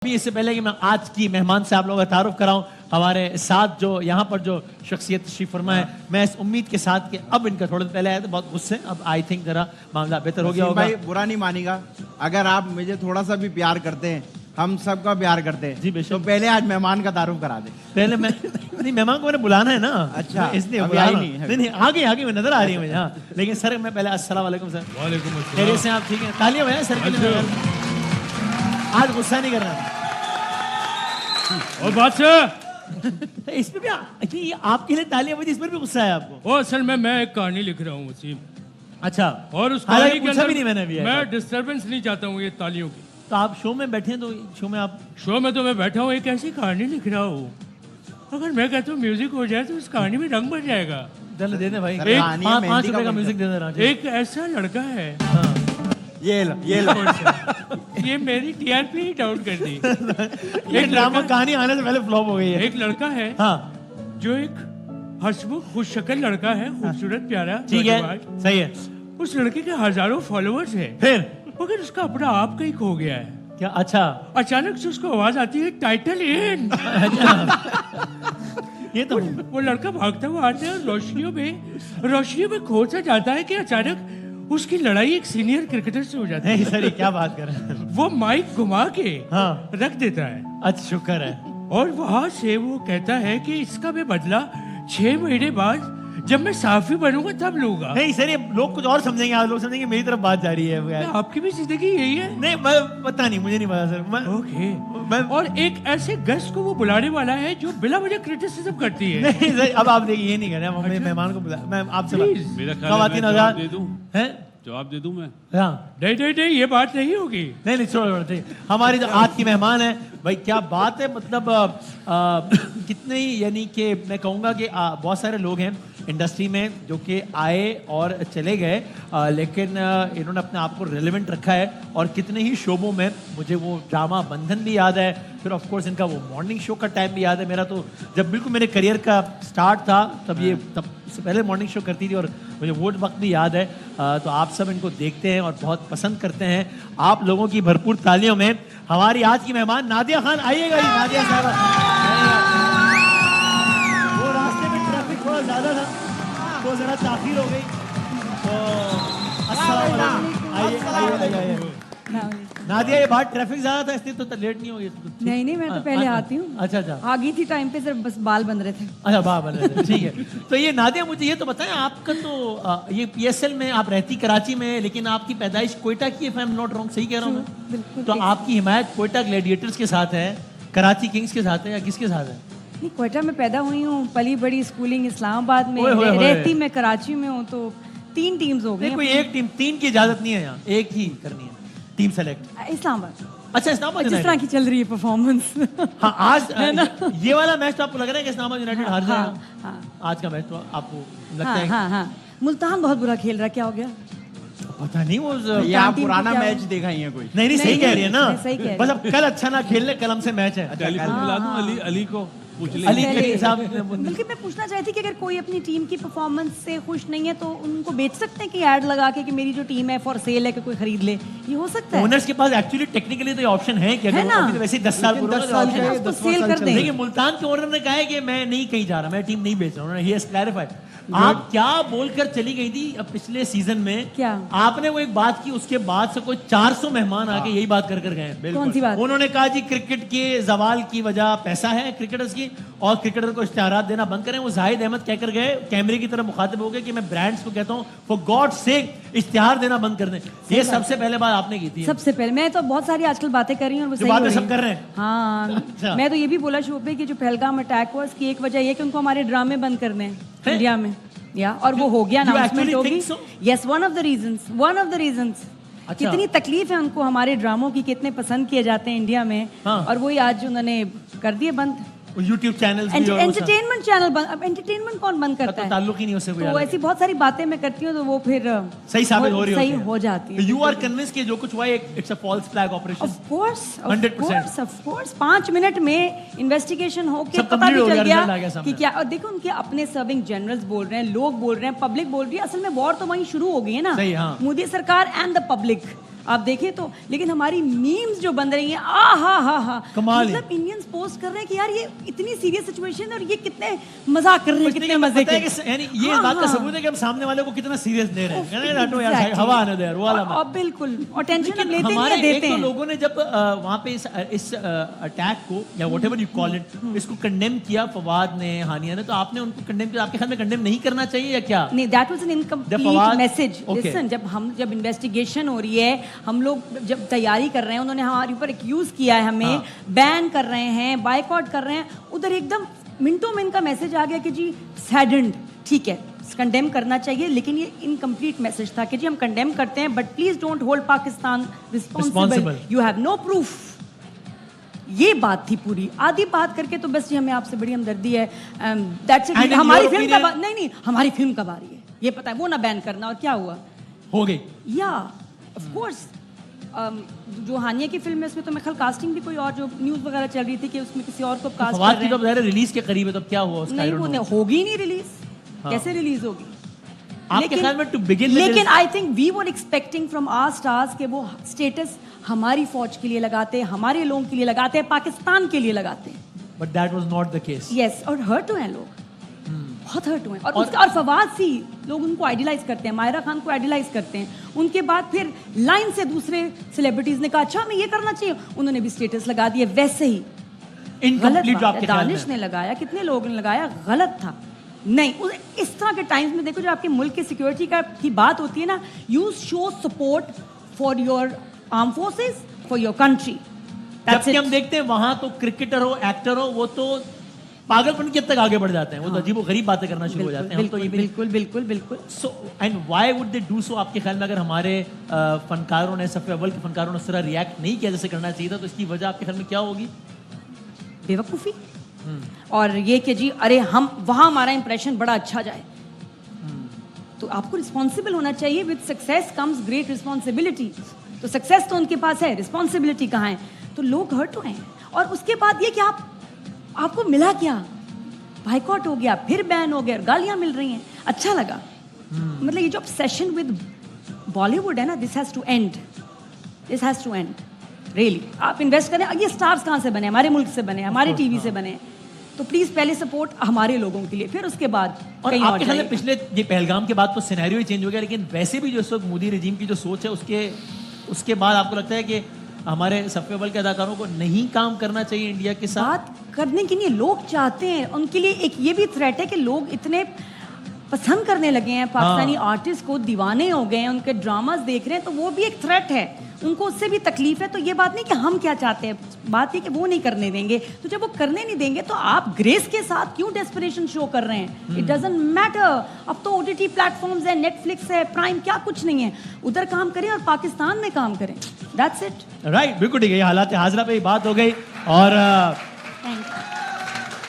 अभी इससे पहले कि मैं आज की मेहमान से आप लोगों का तारुफ कराऊं, हमारे साथ जो यहाँ पर जो शख्सियत तशरीफ फरमा है, मैं इस उम्मीद के साथ कि अब इनका थोड़ा पहले आया तो बहुत गुस्से, अब आई थिंक जरा मामला बेहतर हो गया होगा। भाई बुरा नहीं मानेगा अगर आप मुझे थोड़ा सा भी प्यार करते हैं, हम सबका प्यार करते हैं जी बेशक। तो पहले आज मेहमान का तारुफ करा दे। पहले मैं नहीं, मेहमान को मैंने बुलाना है ना। अच्छा, इसलिए अभी बुलाना आई नहीं। नहीं, आगे में नजर आ रही है मुझे। हाँ, लेकिन सर मैं पहले अस्सलाम वालेकुम सर। वालेकुम अस्सलाम। खैरियत से आप ठीक है? तालियां बजाएं सर के लिए। आज गुस्सा नहीं करना और बादशाह इसमें भी ये आपके लिए तालियां बजी, इसमें भी गुस्सा है आपको? वो असल में मैं एक कहानी लिख रहा हूँ वसीम, अच्छा, और उस हालांकि कहानी के पूछा भी अंदर नहीं मैंने अभी। मैं डिस्टरबेंस नहीं चाहता हूँ ये तालियों की। तो आप शो में बैठे हैं तो शो में आप शो में तो मैं बैठा हूँ, एक ऐसी कहानी लिख रहा हूँ, अगर मैं कहता हूँ म्यूजिक हो जाए तो इस कहानी में रंग भर जाएगा। चल दे दे भाई, सर, कहानी है, 5 मेहंदी रुपए का का म्यूजिक दे दे रहा। एक ऐसा लड़का है, ये लो ये मेरी टीआरपी ही डाउन कर दी। ये ड्रामा कहानी आने से पहले फ्लॉप हो गई है। एक लड़का है हाँ जो एक हंसमुख खुश शक्ल लड़का है, खूबसूरत प्यारा, ठीक है, नौजवान। सही है। उस लड़के के हजारों फॉलोअर्स हैं, फिर मगर उसका अपना आप कहीं खो गया है। क्या? अच्छा, अचानक से उसको आवाज आती है टाइटल इन। ये तो वो लड़का भागता हुआ आता है और रोशनियों में खो सा जाता है कि अचानक उसकी लड़ाई एक सीनियर क्रिकेटर से हो जाती है। नहीं सर, ये क्या बात कर रहे हैं? वो माइक घुमा के हाँ, रख देता है अच्छा शुक्र है। और वहां से वो कहता है कि इसका मैं बदला 6 महीने बाद जब मैं साफी बनूंगा तब लूंगा। नहीं सर, ये लोग कुछ और समझेंगे, आप लोग समझेंगे मेरी तरफ बात जा रही है। आपकी भी जिंदगी यही है? नहीं मैं पता नहीं, मुझे नहीं पता सर। ओके। और एक ऐसे गेस्ट को वो बुलाने वाला है जो बिला वजह क्रिटिसिज्म करती है। नहीं सर, अब आप देखिए, ये नहीं कर रहे हम। अच्छा? मेहमान को बुला, मैं आपसे Please, मेरा ख्याल है मैं खवातीन जवाब आजाद दे दूं। हैं? जवाब दे दूं मैं? हाँ, नहीं, ये बात नहीं होगी। नहीं छोड़ो, ठीक। हमारी जो आज की मेहमान है भाई, क्या बात है, मतलब कितने ही, यानी कि मैं कहूँगा कि बहुत सारे लोग हैं इंडस्ट्री में जो कि आए और चले गए, लेकिन इन्होंने अपने आप को रेलेवेंट रखा है। और कितने ही शोबों में, मुझे वो ड्रामा बंधन भी याद है, फिर ऑफ कोर्स इनका वो मॉर्निंग शो का टाइम भी याद है। मेरा तो जब बिल्कुल मेरे करियर का स्टार्ट था तब से पहले मॉर्निंग शो करती थी, और मुझे वो वक्त भी याद है। तो आप सब इनको देखते हैं और बहुत पसंद करते हैं। आप लोगों की भरपूर तालियों में हमारी आज की मेहमान नादिया खान, आइएगा ही नादिया साहब। वो रास्ते में ट्रैफिक थोड़ा ज्यादा था तो जरा ताखीर हो गई, तो अस्सलाम वालेकुम। आइए। नादिया, ये बात ट्रैफिक ज्यादा था इसलिए तो लेट नहीं होगी? नहीं, मैं तो पहले आती हूँ। अच्छा, आ गई थी टाइम पे, सिर्फ बस बाल बन रहे थे। अच्छा, वाह बन रहे थे, ठीक है। तो ये नादिया, मुझे ये तो बताएं, आपका तो ये पीएसएल में आप रहती कराची में है, लेकिन आपकी पैदाइश कोयटा की है, if I'm not wrong, सही कह रहा हूँ मैं? बिल्कुल। तो आपकी हिमायत कोयटा ग्लैडिएटर्स के साथ है, कराची किंग्स के साथ है, या किसके साथ है? नहीं, कोयटा में पैदा हुई हूँ, पली बड़ी, स्कूलिंग इस्लामाबाद में, ओए होए होए। रहती मैं कराची में हूँ। तो 3 टीम्स हो नहीं, गई कोई एक टीम, 3 की इजाजत नहीं है यहाँ, एक ही करनी है टीम सेलेक्ट। इस्लामाबाद। अच्छा, इस्लामाबाद जिस तरह यूनाइटेड। की चल रही है परफॉर्मेंस। हाँ, आज ये वाला मैच तो आपको लग रहा है कि इस्लामाबाद यूनाइटेड हार जाएगा? हाँ, आज का मैच तो आपको लगता है? हाँ। मुल्तान बहुत बुरा खेल रहा, क्या हो गया? पता नहीं, वो ये आप टीम को पुराना क्या मैच हुआ? देखा ही है कोई? नहीं, सही कह रही है ना। सही कह रही है। बस अब कल अच्छा ना खेल ले, कल हमसे मैच है। टेलीफोन मिला दूं अली को पूछ ले। अली करीम साहब, बल्कि मैं पूछना चाहती कि अगर कोई अपनी टीम की परफॉर्मेंस से खुश नहीं है तो उनको बेच सकते हैं कि ऐड लगा के कि मेरी जो टीम है फॉर सेल है, कि कोई खरीद ले, ये हो सकता है? ओनर्स के पास एक्चुअली टेक्निकली तो ये ऑप्शन है कि है अगर ना? अभी तो वैसे ही 10 साल लेकिन पूरा 10 साल option का है। ये उसको 10वां सेल साल कर चल दें। रहा है। देखिए, मुल्तान के ओनर ने कहा है कि मैं नहीं कहीं जा रहा, मैं टीम नहीं बेच रहा हूँ। He has clarified. आप क्या बोलकर चली गई थी अब पिछले सीजन में? क्या? आपने वो एक बात की, उसके बाद से कोई 400 मेहमान आके यही बात कर गए। कौन सी बात? उन्होंने कहा जी क्रिकेट के जवाल की वजह पैसा है क्रिकेटर्स की, और क्रिकेटर को इश्तिहारात देना बंद करें। वो जाहिद अहमद कहकर गए, कैमरे की तरफ मुखातिब हो गए कि मैं ब्रांड्स को कहता हूँ फॉर गॉड सेक इश्तिहार देना बंद कर दें। ये सबसे पहले बात आपने की थी। सबसे पहले मैं तो बहुत सारी आजकल बातें कर रही हूँ और वो जो सही बातें हो रही सब हैं। कर रहे हैं। हाँ, अच्छा। मैं तो ये भी बोला शो पे कि जो पहलगाम अटैक हुआ उसकी एक वजह ये कि उनको हमारे ड्रामे बंद करने हैं इंडिया में, या और वो हो गया, You अनाउंसमेंट actually होगी। think so? Yes, one of the reasons. अच्छा। कितनी तकलीफ है उनको हमारे ड्रामों की, कितने पसंद किए जाते हैं इंडिया में, हाँ। और वही आज उन्होंने कर दिए बंद। यूट्यूब चैनल्स भी और वो सब। एंटरटेनमेंट चैनल बंद। अब एंटरटेनमेंट कौन बंद करता तो है? ताल्लुक ही नहीं उससे कोई तो अलग ऐसी बहुत सारी बातें मैं करती हूँ तो वो फिर सही साबित हो रही सही होती है। हो जाती है। यू आर कन्विंस कि जो कुछ हुआ it's a false flag operation? Of course, 100%. of course. 5 मिनट में इन्वेस्टिगेशन होके सब पता complete भी हो चल गया, गया result आ गया सामने। कि क्या। और देखो, उनके अपने सर्विंग जनरल्स बोल रहे हैं, लोग बोल रहे हैं, पब्लिक बोल रही है। असल में वॉर तो वहीं शुरू हो गई है ना। सही, हाँ। मोदी सरकार एंड द पब्लिक। आप देखें तो। लेकिन हमारी मीम्स जो बन रही हैं, आ हा कमाल है। मतलब इंडियंस पोस्ट कर रहे हैं कि यार ये इतनी सीरियस सिचुएशन है और ये कितने मजाक कर रहे हैं, कितने मजे पता है के। कि यानी ये हाँ, बात का हाँ। सबूत है कि हम सामने वाले को कितना सीरियस ले रहे हैं। Exactly. कहना हटो यार, हवा आने दे यार, वो वाला मत। और बिल्कुल, और टेंशन लेकिन लेते नहीं हमारे है, देते एक तो हैं। लोगों ने जब वहां पे इस अटैक को या व्हाटएवर यू कॉल इट, इसको कंडेम किया, फवाद ने, हानिया ने, तो आपने उनको कंडेम किया। आपके ख्याल में कंडेम नहीं करना चाहिए या क्या? नहीं, that was an incomplete Fawad- message. Okay. Listen, जब इन्वेस्टिगेशन हो रही है, हम लोग जब तैयारी कर रहे हैं, उन्होंने हमारे ऊपर एक्यूज किया है, हमें हाँ। बैन कर रहे हैं, बायकॉट कर रहे हैं, उधर एकदम मिनटों में इनका मैसेज आ गया कि जी सैडेंड, ठीक है कंडेम करना चाहिए, लेकिन ये इनकम्प्लीट मैसेज था कि जी हम कंडेम करते हैं, but please don't hold Pakistan responsible, Responsible. You have no proof. ये बात थी पूरी। आधी बात करके तो बस ये हमें आपसे बड़ी हमदर्दी है। दैट्स And in हमारी your फिल्म opinion- कब नहीं हमारी फिल्म कब आ रही है ये पता है, वो ना बैन करना, और क्या हुआ? हो गई। या ऑफ कोर्स जो हानिया की फिल्म है उसमें तो मैं ख्याल कास्टिंग भी कोई और, जो न्यूज़ वगैरह चल रही थी कि उसमें किसी और को कास्ट फवाद कर की रहे तो हैं। ज़ाहिर रिलीज के करीब है, तब क्या हुआ उसका? I नहीं, don't वो know. होगी नहीं रिलीज, हाँ। कैसे रिलीज होगी? आपके ख्याल में to begin with लेकिन there is- I think we were expecting from our stars कि वो स्टेटस हमारी फौज के लिए लगाते हैं, हमारे लोगों के लिए लगाते हैं, पाकिस्तान के लिए लगाते हैं। But that was not the case. Yes, और हर्ट हुए हैं लोग, बहुत हर्ट हुए हैं। और फवाद सी लोग उनको आइडियलाइज करते हैं, मायरा खान को आइडियलाइज करते हैं। उनके बाद फिर लाइन से दूसरे सेलिब्रिटीज ने कहा अच्छा हमें ये करना चाहिए, उन्होंने भी स्टेटस लगा दिए वैसे ही। गलत Incomplete जो बात आपके है। ख्याल दानिश में। ने लगाया, कितने लोगों ने लगाया, गलत था। नहीं, इस तरह के टाइम्स में देखो, जो आपके मुल्क की सिक्योरिटी की बात होती है ना, you show support for your arm forces, for your country. जबकि हम देखते हैं वहां तो क्रिकेटर हो, एक्टर हो, वो तो पागलपन की हद तक आगे बढ़ जाते हैं, वो तो अजीब गरीब बातें करना शुरू हो जाते हैं। हम तो ये भी बिल्कुल बिल्कुल बिल्कुल। So and why would they do so? आपके ख्याल में अगर हमारे फनकारों ने, सफ़े अव्वल के फनकारों ने उस तरह रिएक्ट नहीं किया जैसे करना चाहिए था, तो इसकी वजह आपके ख्याल में क्या होगी? बेवकूफ़ी, और ये कि जी अरे हम वहाँ हमारा इंप्रेशन बड़ा अच्छा जाए। तो आपको रिस्पॉन्सिबल होना चाहिए। With success comes great responsibility. तो सक्सेस तो उनके पास है, रिस्पॉन्सिबिलिटी कहाँ है? तो लोग हर्ट हुए हैं। और उसके बाद ये कि आपको मिला क्या? बाइकॉट हो गया, फिर बैन हो गया, गालियां मिल रही हैं, अच्छा लगा। मतलब ये जो ऑब्सेशन विद बॉलीवुड है ना, this has to end, this has to end really. आप इन्वेस्ट करें, ये स्टार्स कहाँ से बने? हमारे मुल्क से बने, हमारे टीवी से बने। तो प्लीज पहले सपोर्ट हमारे लोगों के लिए, फिर उसके बाद और कहीं आपके ख्याल जाइए। में पिछले ये पहलगाम के बाद तो सिनेरियो ही चेंज हो गया, लेकिन वैसे भी जो इस वक्त मोदी रजीम की जो सोच है, उसके बाद आपको लगता है कि हमारे सफ़े अव्वल के अदाकारों को नहीं काम करना चाहिए इंडिया के साथ? बात करने के लिए लोग चाहते हैं, उनके लिए एक ये भी थ्रेट है कि लोग इतने पसंद करने लगे हैं पाकिस्तानी आर्टिस्ट को, दीवाने हो गए हैं, उनके ड्रामास देख रहे हैं, तो वो भी एक थ्रेट है, उनको उससे भी तकलीफ है। तो ये बात नहीं कि हम क्या चाहते हैं, बात है कि वो नहीं करने देंगे। तो जब वो करने नहीं देंगे तो आप ग्रेस के साथ क्यों डेस्परेशन शो कर रहे हैं? It doesn't matter. अब तो OTT प्लेटफॉर्म्स है, नेटफ्लिक्स है, प्राइम, क्या कुछ नहीं है, उधर काम करें और पाकिस्तान में काम करें। That's it. राइट, बिल्कुल ठीक है। ये हालात हाजरा पे ही बात हो गई। और